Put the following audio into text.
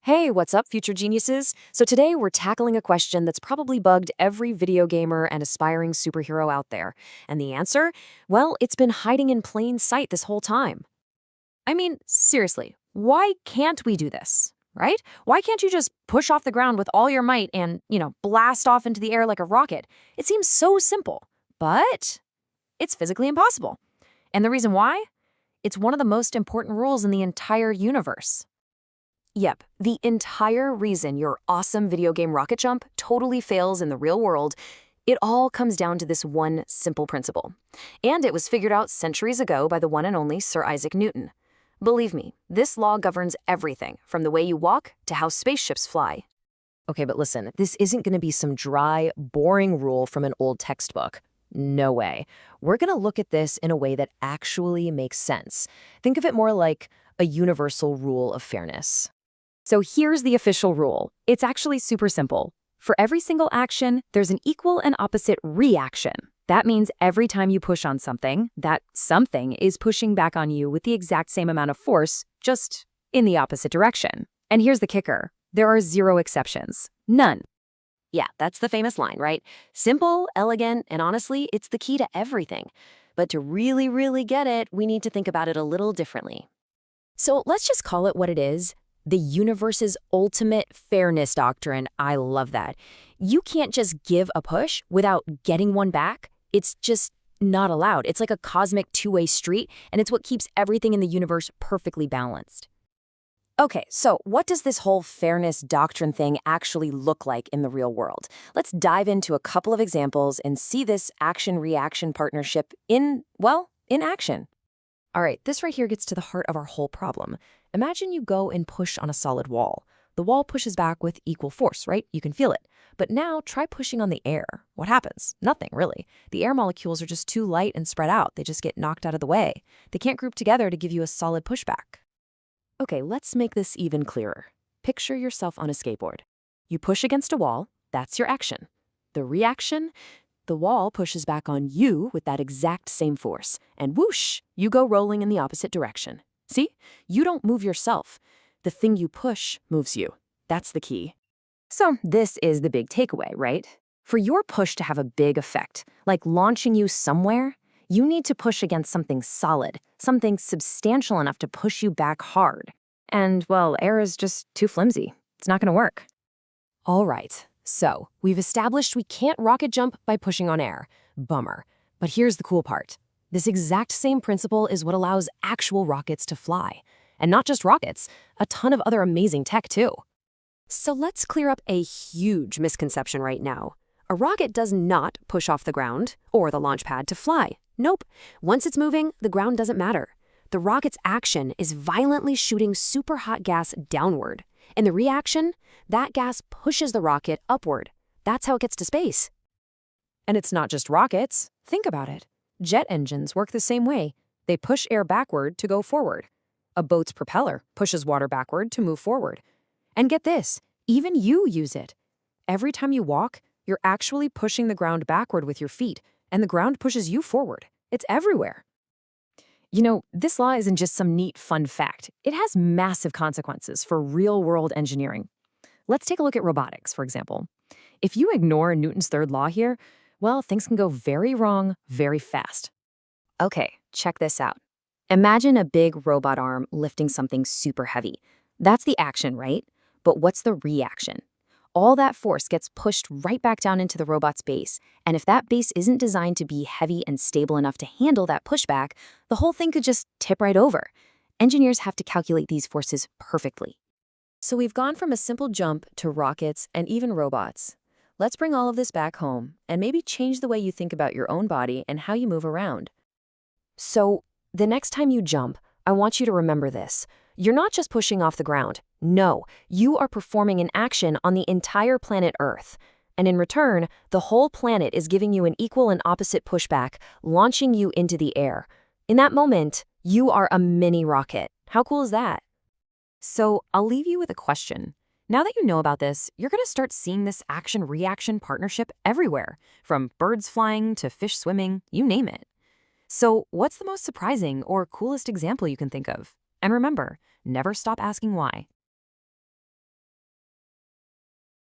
Hey, what's up, future geniuses? So today we're tackling a question that's probably bugged every video gamer and aspiring superhero out there. And the answer? Well, it's been hiding in plain sight this whole time. I mean, seriously, why can't we do this? Right? Why can't you just push off the ground with all your might and, blast off into the air like a rocket? It seems so simple, but it's physically impossible. And the reason why? It's one of the most important rules in the entire universe. Yep, the entire reason your awesome video game rocket jump totally fails in the real world, it all comes down to this one simple principle. And it was figured out centuries ago by the one and only Sir Isaac Newton. Believe me, this law governs everything, from the way you walk to how spaceships fly. Okay, but listen, this isn't going to be some dry, boring rule from an old textbook. No way. We're going to look at this in a way that actually makes sense. Think of it more like a universal rule of fairness. So here's the official rule. It's actually super simple. For every single action, there's an equal and opposite reaction. That means every time you push on something, that something is pushing back on you with the exact same amount of force, just in the opposite direction. And here's the kicker. There are zero exceptions. None. Yeah, that's the famous line, right? Simple, elegant, and honestly, it's the key to everything. But to really, really get it, we need to think about it a little differently. So let's just call it what it is. The universe's ultimate fairness doctrine. I love that. You can't just give a push without getting one back. It's just not allowed. It's like a cosmic two-way street, and it's what keeps everything in the universe perfectly balanced. Okay, so what does this whole fairness doctrine thing actually look like in the real world? Let's dive into a couple of examples and see this action-reaction partnership in action. All right, this right here gets to the heart of our whole problem. Imagine you go and push on a solid wall. The wall pushes back with equal force, right? You can feel it. But now try pushing on the air. What happens? Nothing, really. The air molecules are just too light and spread out. They just get knocked out of the way. They can't group together to give you a solid pushback. Okay, let's make this even clearer. Picture yourself on a skateboard. You push against a wall. That's your action. The reaction? The wall pushes back on you with that exact same force. And whoosh, you go rolling in the opposite direction. See? You don't move yourself. The thing you push moves you. That's the key. So this is the big takeaway, right? For your push to have a big effect, like launching you somewhere, you need to push against something solid, something substantial enough to push you back hard. And, well, air is just too flimsy. It's not going to work. All right. So, we've established we can't rocket jump by pushing on air. Bummer. But here's the cool part. This exact same principle is what allows actual rockets to fly. And not just rockets, a ton of other amazing tech too. So let's clear up a huge misconception right now. A rocket does not push off the ground or the launch pad to fly. Nope. Once it's moving, the ground doesn't matter. The rocket's action is violently shooting super hot gas downward. And the reaction? That gas pushes the rocket upward. That's how it gets to space. And it's not just rockets. Think about it. Jet engines work the same way. They push air backward to go forward. A boat's propeller pushes water backward to move forward. And get this, even you use it. Every time you walk, you're actually pushing the ground backward with your feet, and the ground pushes you forward. It's everywhere. You know, this law isn't just some neat, fun fact. It has massive consequences for real-world engineering. Let's take a look at robotics, for example. If you ignore Newton's third law here, well, things can go very wrong very fast. Okay, check this out. Imagine a big robot arm lifting something super heavy. That's the action, right? But what's the reaction? All that force gets pushed right back down into the robot's base, and if that base isn't designed to be heavy and stable enough to handle that pushback, the whole thing could just tip right over. Engineers have to calculate these forces perfectly. So we've gone from a simple jump to rockets and even robots. Let's bring all of this back home and maybe change the way you think about your own body and how you move around. So, the next time you jump, I want you to remember this. You're not just pushing off the ground. No, you are performing an action on the entire planet Earth. And in return, the whole planet is giving you an equal and opposite pushback, launching you into the air. In that moment, you are a mini rocket. How cool is that? So, I'll leave you with a question. Now that you know about this, you're going to start seeing this action-reaction partnership everywhere, from birds flying to fish swimming, you name it. So, what's the most surprising or coolest example you can think of? And remember, never stop asking why.